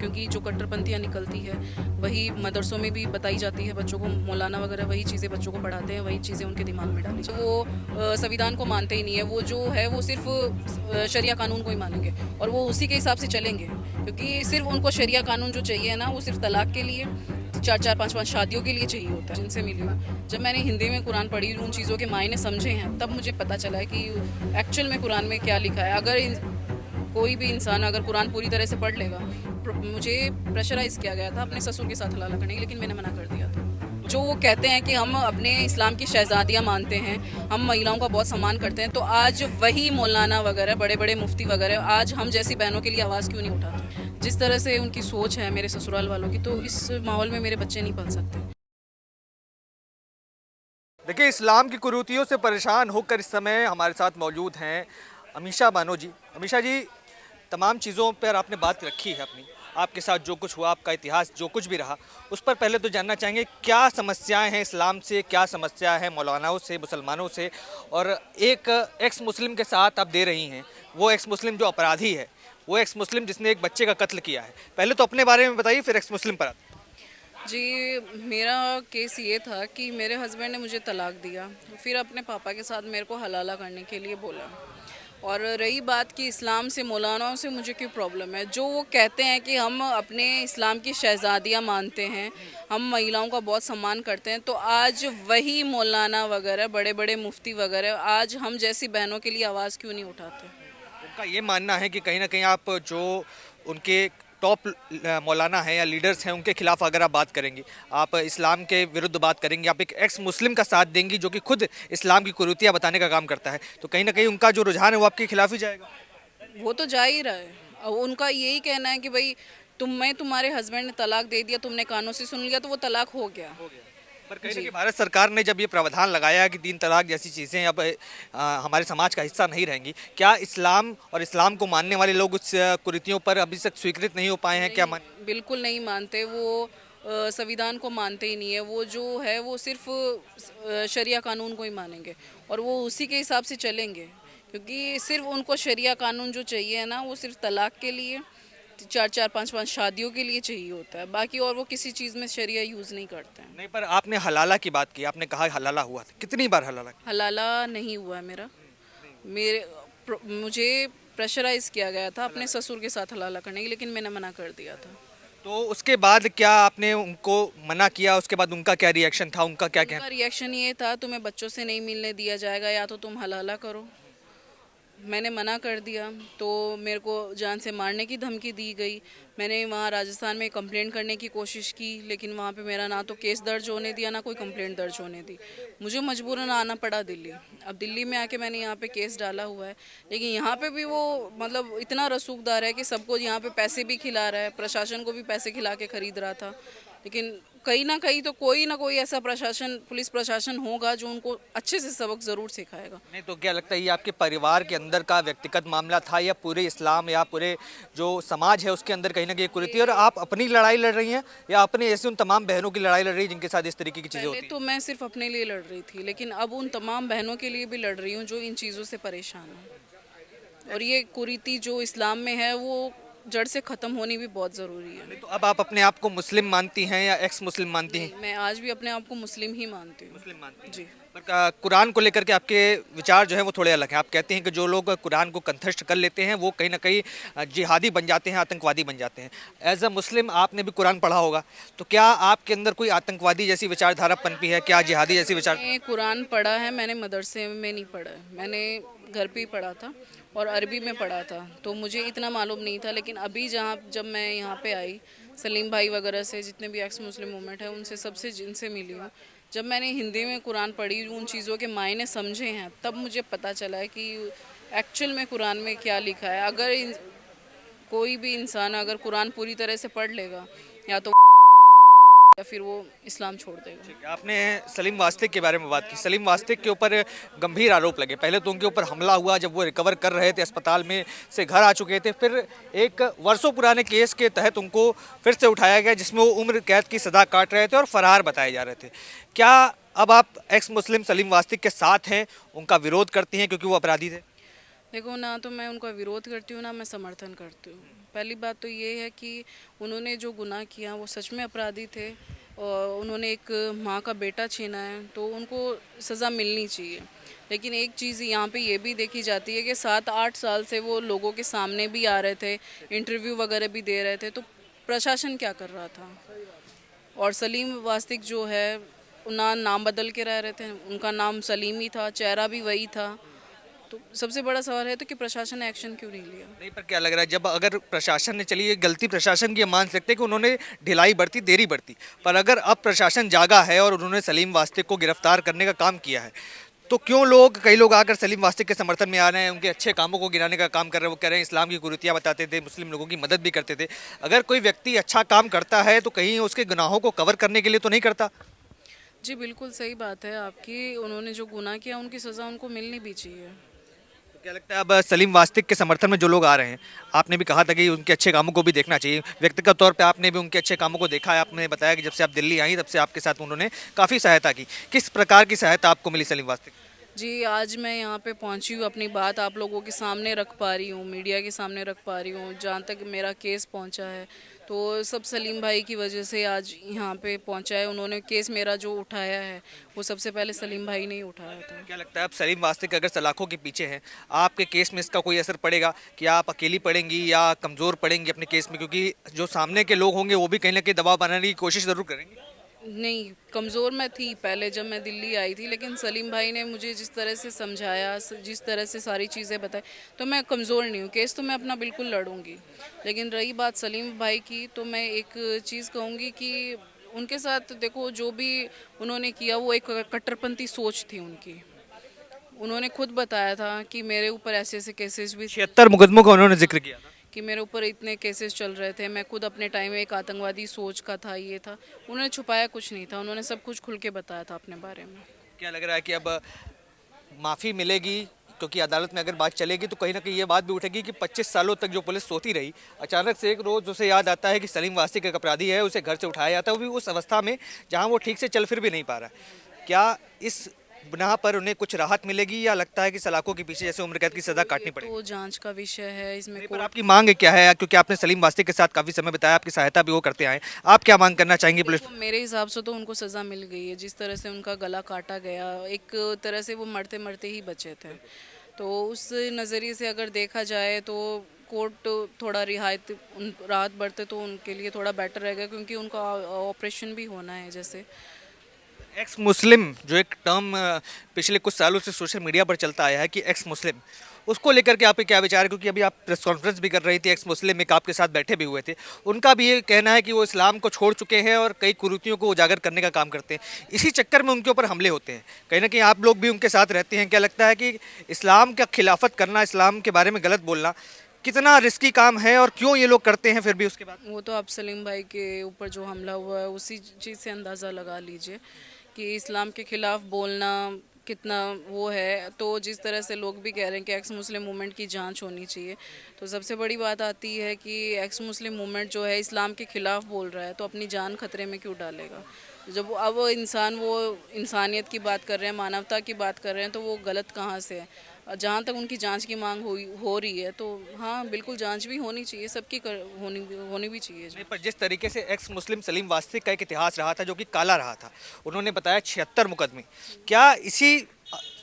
क्योंकि जो कट्टरपंथियाँ निकलती है वही मदरसों में भी बताई जाती है बच्चों को, मौलाना वगैरह वही चीज़ें बच्चों को पढ़ाते हैं, वही चीज़ें उनके दिमाग में डाली। तो वो संविधान को मानते ही नहीं है, वो जो है वो सिर्फ शरिया कानून को ही मानेंगे और वो उसी के हिसाब से चलेंगे, क्योंकि सिर्फ उनको शरिया कानून जो चाहिए ना वो सिर्फ तलाक के लिए, चार चार पाँच पाँच शादियों के लिए चाहिए होता है। जिनसे मिली हूँ, जब मैंने हिंदी में कुरान पढ़ी, उन चीज़ों के मायने समझे हैं, तब मुझे पता चला है कि एक्चुअल में कुरान में क्या लिखा है। अगर कोई भी इंसान अगर कुरान पूरी तरह से पढ़ लेगा, मुझे प्रेशराइज किया गया था अपने ससुर के साथ हलाला करने की, लेकिन मैंने मना कर दिया था। जो वो कहते हैं कि हम अपने इस्लाम की शहजादियाँ मानते हैं, हम महिलाओं का बहुत सम्मान करते हैं, तो आज वही मौलाना वगैरह, बड़े बड़े मुफ्ती वगैरह, आज हम जैसी बहनों के लिए आवाज़ क्यों नहीं उठाते? जिस तरह से उनकी सोच है मेरे ससुराल वालों की, तो इस माहौल में मेरे बच्चे नहीं पल सकते। देखिए, इस्लाम की कुरीतियों से परेशान होकर इस समय हमारे साथ मौजूद हैं अमीशा बानो जी। अमीशा जी, तमाम चीज़ों पर आपने बात रखी है अपनी, आपके साथ जो कुछ हुआ, आपका इतिहास जो कुछ भी रहा, उस पर पहले तो जानना चाहेंगे क्या समस्याएं हैं इस्लाम से, क्या समस्या है मौलानाओं से, मुसलमानों से, और एक एक्स मुस्लिम के साथ आप दे रही हैं, वो एक्स मुस्लिम जो अपराधी है, वो एक्स मुस्लिम जिसने एक बच्चे का कत्ल किया है। पहले तो अपने बारे में बताइए, फिर एक्स मुस्लिम पर आते हैं। जी, मेरा केस ये था कि मेरे हस्बैंड ने मुझे तलाक दिया, फिर अपने पापा के साथ मेरे को हलाला करने के लिए बोला। और रही बात कि इस्लाम से, मौलानाओं से मुझे क्यों प्रॉब्लम है, जो वो कहते हैं कि हम अपने इस्लाम की शहजादियाँ मानते हैं, हम महिलाओं का बहुत सम्मान करते हैं, तो आज वही मौलाना वगैरह, बड़े बड़े मुफ्ती वगैरह, आज हम जैसी बहनों के लिए आवाज़ क्यों नहीं उठाते? उनका ये मानना है कि कहीं ना कहीं आप जो उनके टॉप मौलाना हैं या लीडर्स हैं उनके खिलाफ अगर आप बात करेंगी, आप इस्लाम के विरुद्ध बात करेंगी, आप एक एक्स मुस्लिम का साथ देंगी जो कि खुद इस्लाम की कुरीतियाँ बताने का काम करता है, तो कहीं ना कहीं उनका जो रुझान है वो आपके खिलाफ ही जाएगा। वो तो जा ही रहा है। अब उनका यही कहना है कि भाई तुम्हारे हस्बैंड ने तलाक दे दिया, तुमने कानों से सुन लिया, तो वो तलाक हो गया। पर कहीं ना जी। कहीं भारत सरकार ने जब ये प्रावधान लगाया है कि तीन तलाक जैसी चीज़ें अब हमारे समाज का हिस्सा नहीं रहेंगी, क्या इस्लाम और इस्लाम को मानने वाले लोग उस कुरीतियों पर अभी तक स्वीकृत नहीं हो पाए हैं? क्या नहीं, बिल्कुल नहीं मानते वो। संविधान को मानते ही नहीं है, वो जो है वो सिर्फ शरिया कानून को ही मानेंगे और वो उसी के हिसाब से चलेंगे, क्योंकि सिर्फ उनको शरिया कानून जो चाहिए है ना वो सिर्फ तलाक के लिए, चार चार पाँच पाँच शादियों के लिए चाहिए होता है, बाकी और वो किसी चीज़ में शरिया यूज़ नहीं करते हैं। नहीं, पर आपने हलाला की बात की, आपने कहा हलाला हुआ था, कितनी बार हलाला किया? हलाला नहीं हुआ है मेरा। मेरे मुझे प्रेशराइज किया गया था अपने ससुर के साथ हलाला करने की, लेकिन मैंने मना कर दिया था। तो उसके बाद क्या आपने उनको मना किया, उसके बाद उनका क्या रिएक्शन था, उनका क्या उनका कहना? रिएक्शन ये था, तुम्हें बच्चों से नहीं मिलने दिया जाएगा, या तो तुम हलाला करो। मैंने मना कर दिया तो मेरे को जान से मारने की धमकी दी गई। मैंने वहाँ राजस्थान में कंप्लेंट करने की कोशिश की, लेकिन वहाँ पे मेरा ना तो केस दर्ज होने दिया, ना कोई कंप्लेंट दर्ज होने दी। मुझे मजबूरन आना पड़ा दिल्ली। अब दिल्ली में आके मैंने यहाँ पे केस डाला हुआ है, लेकिन यहाँ पे भी वो मतलब इतना रसूखदार है कि सबको यहाँ पे पैसे भी खिला रहा है, प्रशासन को भी पैसे खिला के खरीद रहा था। लेकिन कहीं ना कहीं तो कोई ना कोई ऐसा प्रशासन, पुलिस प्रशासन होगा जो उनको अच्छे से सबक ज़रूर सिखाएगा। नहीं, तो क्या लगता है ये आपके परिवार के अंदर का व्यक्तिगत मामला था या पूरे इस्लाम या पूरे जो समाज है उसके अंदर कहीं ना कहीं कुरीति, और आप अपनी लड़ाई लड़ रही हैं या अपने ऐसे उन तमाम बहनों की लड़ाई लड़ रही हैं जिनके साथ इस तरीके की चीज़ें पहले होती तो मैं सिर्फ अपने लिए लड़ रही थी, लेकिन अब उन तमाम बहनों के लिए भी लड़ रही हूँ जो इन चीज़ों से परेशान हैं। और ये कुरीति जो इस्लाम में है वो जड़ से ख़त्म होनी भी बहुत ज़रूरी है। हैं? तो अब आप अपने आप को मुस्लिम मानती हैं या एक्स मुस्लिम मानती हैं? मैं आज भी अपने आप को मुस्लिम ही मानती हूँ। मुस्लिम मानती हैं। जी। पर कुरान को लेकर के आपके विचार जो है वो थोड़े अलग हैं। आप कहते हैं कि जो लोग कुरान को कंठस्थ कर लेते हैं वो कहीं ना कहीं जिहादी बन जाते हैं, आतंकवादी बन जाते हैं। एज अ मुस्लिम आपने भी कुरान पढ़ा होगा, तो क्या आपके अंदर कोई आतंकवादी जैसी विचारधारा पनपी है, क्या जिहादी जैसी विचार? मैंने कुरान पढ़ा है, मैंने मदरसे में नहीं पढ़ा है, मैंने घर पे ही पढ़ा था और अरबी में पढ़ा था, तो मुझे इतना मालूम नहीं था। लेकिन अभी जब मैं यहाँ पे आई, सलीम भाई वगैरह से, जितने भी एक्स मुस्लिम मूवमेंट है उनसे, सबसे जिनसे मिली हूँ, जब मैंने हिंदी में कुरान पढ़ी, उन चीज़ों के मायने समझे हैं, तब मुझे पता चला है कि एक्चुअल में कुरान में क्या लिखा है। अगर कोई भी इंसान अगर कुरान पूरी तरह से पढ़ लेगा, या तो या फिर वो इस्लाम छोड़ देगा। ठीक है, आपने सलीम वास्तिक के बारे में बात की। सलीम वास्तिक के ऊपर गंभीर आरोप लगे। पहले तो उनके ऊपर हमला हुआ जब वो रिकवर कर रहे थे, अस्पताल में से घर आ चुके थे, फिर एक वर्षों पुराने केस के तहत उनको फिर से उठाया गया जिसमें वो उम्र कैद की सज़ा काट रहे थे और फरार बताए जा रहे थे। क्या अब आप एक्स मुस्लिम सलीम वास्तिक के साथ हैं, उनका विरोध करती हैं क्योंकि वो अपराधी थे? देखो, ना तो मैं उनका विरोध करती हूँ ना मैं समर्थन करती हूँ। पहली बात तो ये है कि उन्होंने जो गुनाह किया वो सच में अपराधी थे, और उन्होंने एक माँ का बेटा छीना है तो उनको सज़ा मिलनी चाहिए। लेकिन एक चीज़ यहाँ पे ये भी देखी जाती है कि 7-8 साल से वो लोगों के सामने भी आ रहे थे, इंटरव्यू वगैरह भी दे रहे थे, तो प्रशासन क्या कर रहा था? और सलीम वास्तिक जो है ना नाम बदल के रह रहे थे, उनका नाम सलीम ही था, चेहरा भी वही था। तो सबसे बड़ा सवाल है तो कि प्रशासन ने एक्शन क्यों नहीं लिया? नहीं, पर क्या लग रहा है जब अगर प्रशासन ने, चलिए गलती प्रशासन की हम मान सकते हैं कि उन्होंने ढिलाई बरती, देरी बरती, पर अगर अब प्रशासन जागा है और उन्होंने सलीम वास्तिक को गिरफ्तार करने का काम किया है, तो क्यों कई लोग आकर सलीम वास्तिक के समर्थन में आ रहे हैं, उनके अच्छे कामों को गिराने का काम कर रहे हैं? वो कह रहे हैं इस्लाम की कुरीतियाँ बताते थे, मुस्लिम लोगों की मदद भी करते थे। अगर कोई व्यक्ति अच्छा काम करता है तो कहीं उसके गुनाहों को कवर करने के लिए तो नहीं करता? जी बिल्कुल सही बात है आपकी, उन्होंने जो गुनाह किया उनकी सज़ा उनको मिलनी भी चाहिए। तो क्या लगता है अब सलीम वास्तिक के समर्थन में जो लोग आ रहे हैं, आपने भी कहा था कि उनके अच्छे कामों को भी देखना चाहिए, व्यक्तिगत तौर पे आपने भी उनके अच्छे कामों को देखा है, आपने बताया कि जब से आप दिल्ली आई तब से आपके साथ उन्होंने काफ़ी सहायता की। किस प्रकार की सहायता आपको मिली सलीम वास्तिक? जी, आज मैं यहाँ पे पहुँची हूँ, अपनी बात आप लोगों के सामने रख पा रही हूँ, मीडिया के सामने रख पा रही हूँ। जहाँ तक मेरा केस पहुँचा है तो सब सलीम भाई की वजह से आज यहाँ पे पहुँचा है। उन्होंने केस मेरा जो उठाया है वो सबसे पहले सलीम भाई ने ही उठाया था। क्या लगता है अब सलीम वास्तिक अगर सलाखों के पीछे हैं, आपके केस में इसका कोई असर पड़ेगा कि आप अकेली पड़ेंगी या कमज़ोर पड़ेंगी अपने केस में? क्योंकि जो सामने के लोग होंगे वो भी कहीं ना कहीं दबाव बनाने की कोशिश ज़रूर करेंगे। नहीं, कमज़ोर मैं थी पहले जब मैं दिल्ली आई थी, लेकिन सलीम भाई ने मुझे जिस तरह से समझाया, जिस तरह से सारी चीज़ें बताई, तो मैं कमज़ोर नहीं हूँ। केस तो मैं अपना बिल्कुल लड़ूंगी। लेकिन रही बात सलीम भाई की, तो मैं एक चीज़ कहूँगी कि उनके साथ देखो जो भी उन्होंने किया वो एक कट्टरपंथी सोच थी उनकी। उन्होंने खुद बताया था कि मेरे ऊपर ऐसे ऐसे केसेस भी 76 मुकदमों का उन्होंने जिक्र किया था। कि मेरे ऊपर इतने केसेस चल रहे थे, मैं खुद अपने टाइम में एक आतंकवादी सोच का था, ये था। उन्होंने छुपाया कुछ नहीं था, उन्होंने सब कुछ खुल के बताया था अपने बारे में। क्या लग रहा है कि अब माफ़ी मिलेगी? क्योंकि अदालत में अगर बात चलेगी तो कहीं ना कहीं ये बात भी उठेगी कि 25 सालों तक जो पुलिस सोती रही, अचानक से एक रोज़ उसे याद आता है कि सलीम वास्तिक एक अपराधी है, उसे घर से उठाया जाता है, वो भी उस अवस्था में जहाँ वो ठीक से चल फिर भी नहीं पा रहा है। क्या इस गुनाह पर उन्हें कुछ राहत मिलेगी या लगता है कि सलाखों के पीछे जैसे उम्र कैद की सज़ा काटनी ये पड़ेगी? तो जांच का विषय है, इसमें नहीं, पर कोर्ट। आपकी मांग क्या है? क्योंकि आपने सलीम वास्तिक के साथ काफ़ी समय बिताया, आपकी सहायता भी वो करते आए, आप क्या मांग करना चाहेंगे पुलिस? देखो, मेरे हिसाब से तो उनको सज़ा मिल गई है, जिस तरह से उनका गला काटा गया, एक तरह से वो मरते मरते ही बचे थे। तो उस नज़रिए से अगर देखा जाए तो कोर्ट थोड़ा राहत बरते तो उनके लिए थोड़ा बेटर रहेगा, क्योंकि उनका ऑपरेशन भी होना है जैसे। एक्स मुस्लिम जो एक टर्म पिछले कुछ सालों से सोशल मीडिया पर चलता आया है कि एक्स मुस्लिम, उसको लेकर के आपके क्या विचार है? क्योंकि अभी आप प्रेस कॉन्फ्रेंस भी कर रही थी, एक्स मुस्लिम एक आपके साथ बैठे भी हुए थे, उनका भी ये कहना है कि वो इस्लाम को छोड़ चुके हैं और कई कुरीतियों को उजागर करने का काम करते हैं, इसी चक्कर में उनके ऊपर हमले होते हैं। कहीं ना कहीं आप लोग भी उनके साथ रहते हैं, क्या लगता है कि इस्लाम का खिलाफत करना, इस्लाम के बारे में गलत बोलना कितना रिस्की काम है और क्यों ये लोग करते हैं फिर भी उसके बाद? वो तो आप सलीम भाई के ऊपर जो हमला हुआ है उसी चीज़ से अंदाज़ा लगा लीजिए कि इस्लाम के ख़िलाफ़ बोलना कितना वो है। तो जिस तरह से लोग भी कह रहे हैं कि एक्स मुस्लिम मूवमेंट की जांच होनी चाहिए, तो सबसे बड़ी बात आती है कि एक्स मुस्लिम मूवमेंट जो है इस्लाम के ख़िलाफ़ बोल रहा है, तो अपनी जान खतरे में क्यों डालेगा? जब अब इंसान वो इंसानियत की बात कर रहे हैं, मानवता की बात कर रहे हैं, तो वो गलत कहाँ से है? जहाँ तक उनकी जांच की मांग हो रही है, तो हाँ बिल्कुल जांच भी होनी चाहिए, होनी भी चाहिए नहीं, जांच। पर जिस तरीके से एक्स मुस्लिम सलीम वास्तिक का एक इतिहास रहा था जो कि काला रहा था, उन्होंने बताया 76 मुकदमे, क्या इसी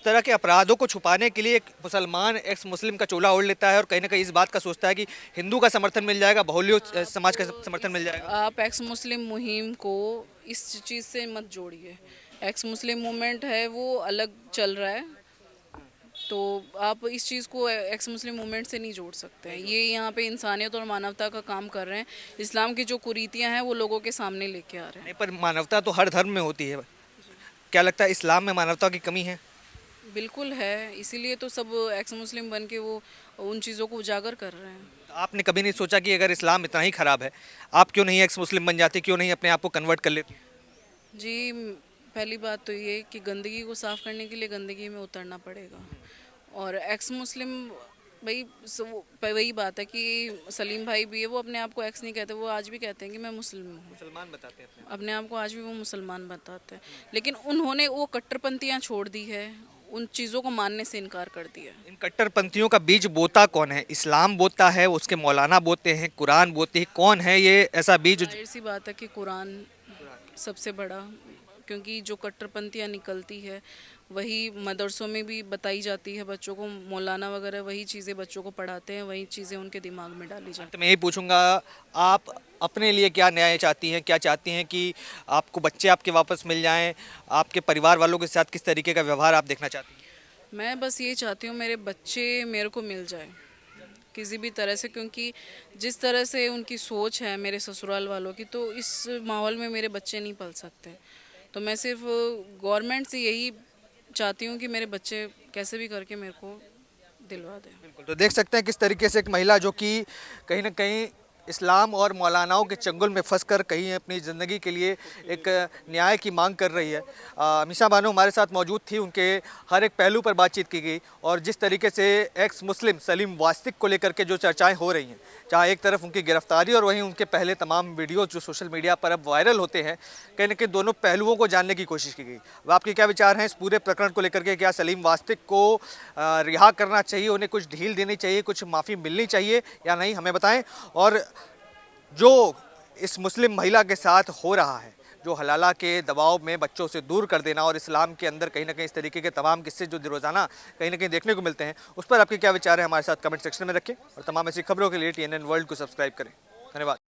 तरह के अपराधों को छुपाने के लिए एक मुसलमान एक्स मुस्लिम का चोला ओढ़ लेता है और कहीं ना कहीं इस बात का सोचता है कि हिंदू का समर्थन मिल जाएगा, बहुल्य समाज का समर्थन मिल जाएगा? आप एक्स मुस्लिम मुहिम को इस चीज़ से मत जोड़िए। एक्स मुस्लिम मूवमेंट है वो अलग चल रहा है, तो आप इस चीज़ को एक्स मुस्लिम मूवमेंट से नहीं जोड़ सकते हैं। ये यहाँ पे इंसानियत और मानवता का काम कर रहे हैं। इस्लाम की जो कुरीतियाँ हैं वो लोगों के सामने लेके आ रहे हैं। नहीं, पर मानवता तो हर धर्म में होती है, क्या लगता है इस्लाम में मानवता की कमी है? बिल्कुल है, इसीलिए तो सब एक्स मुस्लिम बन के वो उन चीज़ों को उजागर कर रहे हैं। आपने कभी नहीं सोचा कि अगर इस्लाम इतना ही खराब है, आप क्यों नहीं एक्स मुस्लिम बन जाती, क्यों नहीं अपने आप को कन्वर्ट कर लेती? जी, पहली बात तो ये कि गंदगी को साफ़ करने के लिए गंदगी में उतरना पड़ेगा। और एक्स मुस्लिम भाई वही बात है कि सलीम भाई भी है, वो अपने आप को एक्स नहीं कहते, वो आज भी कहते हैं कि मैं मुस्लिम हूँ। मुसलमान बताते हैं अपने अपने आप को आज भी वो मुसलमान बताते हैं, लेकिन उन्होंने वो कट्टरपंथियाँ छोड़ दी है, उन चीज़ों को मानने से इनकार कर दिया है। इन कट्टरपंथियों का बीज बोता कौन है? इस्लाम बोता है, उसके मौलाना बोते हैं, कुरान बोते हैं, कौन है ये ऐसा बीज जाहिर सी बात है कि कुरान सबसे बड़ा, क्योंकि जो कट्टरपंथियाँ निकलती है वही मदरसों में भी बताई जाती है बच्चों को, मौलाना वगैरह वही चीज़ें बच्चों को पढ़ाते हैं, वही चीज़ें उनके दिमाग में डाली जाती तो मैं यही पूछूंगा, आप अपने लिए क्या न्याय चाहती हैं? क्या चाहती हैं कि आपको बच्चे आपके वापस मिल जाएं? आपके परिवार वालों के साथ किस तरीके का व्यवहार आप देखना चाहती हैं? हैं। मैं बस ये चाहती हूँ मेरे बच्चे मेरे को मिल जाए किसी भी तरह से, क्योंकि जिस तरह से उनकी सोच है मेरे ससुराल वालों की, तो इस माहौल में मेरे बच्चे नहीं पल सकते। तो मैं सिर्फ गवर्नमेंट से यही चाहती हूँ कि मेरे बच्चे कैसे भी करके मेरे को दिलवा दें। बिल्कुल, तो देख सकते हैं किस तरीके से एक महिला जो कि कहीं ना कहीं इस्लाम और मौलानाओं के चंगुल में फंसकर कहीं अपनी ज़िंदगी के लिए एक न्याय की मांग कर रही है। अमीशा बानो हमारे साथ मौजूद थी, उनके हर एक पहलू पर बातचीत की गई और जिस तरीके से एक्स मुस्लिम सलीम वास्तिक को लेकर के जो चर्चाएं हो रही हैं, जहाँ एक तरफ उनकी गिरफ्तारी और वहीं उनके पहले तमाम वीडियोज़ जो सोशल मीडिया पर अब वायरल होते हैं, कहीं ना कहीं दोनों पहलुओं को जानने की कोशिश की गई। अब आपके क्या विचार हैं इस पूरे प्रकरण को लेकर के? क्या सलीम वास्तिक को रिहा करना चाहिए, उन्हें कुछ ढील देनी चाहिए, कुछ माफ़ी मिलनी चाहिए या नहीं, हमें बताएं। और जो इस मुस्लिम महिला के साथ हो रहा है, जो हलाला के दबाव में बच्चों से दूर कर देना और इस्लाम के अंदर कहीं ना कहीं इस तरीके के तमाम किस्से जो रोज़ाना कहीं ना कहीं देखने को मिलते हैं, उस पर आपके क्या विचार है हमारे साथ कमेंट सेक्शन में रखें और तमाम ऐसी खबरों के लिए TNN वर्ल्ड को सब्सक्राइब करें। धन्यवाद।